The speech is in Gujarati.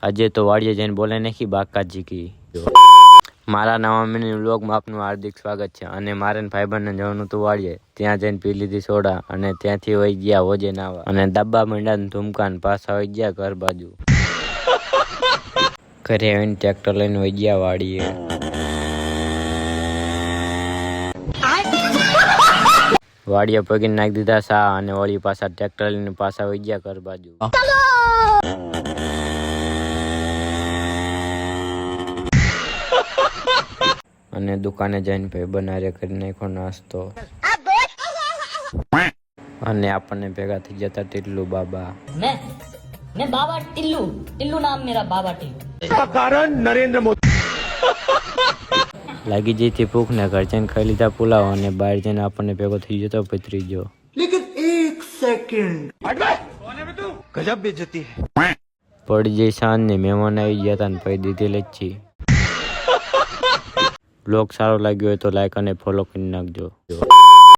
આજે તો વાડીએ જઈને બોલે નાખી બાકાજી કી। મારા નવા મિની વ્લોગમાં આપનું હાર્દિક સ્વાગત છે। અને મારે ભાઈબંધને જવાનું હતું વાડીએ, ત્યાં જઈને પી લીધી સોડા અને ત્યાંથી વહી ગયા હોજે નાવા અને દબ્બા મંડ્યા ધૂમકાન પાછા વહી ગયા ઘર બાજુ। ઘરે આવીને ટ્રેક્ટર લઈને વહી ગયા વાડીએ। વાડીએ પગીને નાખી દીધા સા અને વળી પાછા ટ્રેક્ટર લઈને પાછા વહી ગયા ઘર બાજુ। અને દુકાને જઈને ભાઈ બનારે કરી નાખ્યો નાસ્તો અને આપણને ભેગા થઈ જતા ટીલ્લુ બાબા। मैं बाबा टिल्लू टिल्लू नाम मेरा बाबा टिल्लू। इसका कारण नरेंद्र मोदी। લાગી જઈ થી ભૂખ ને ઘર જઈને ખાઈ લીધા પુલાવ અને બહાર જઈને આપણને ભેગો થઈ જતો ભત્રીજો। लेकिन एक सेकंड गजब बेइज्जती है। પડી જઈ સાંજ ને મહેમાન આવી ગયા હતા ને ભાઈ દીધી લચ્છી। બ્લોગ સારો લાગ્યો હોય તો લાઈક અને ફોલો કરી નાખજો।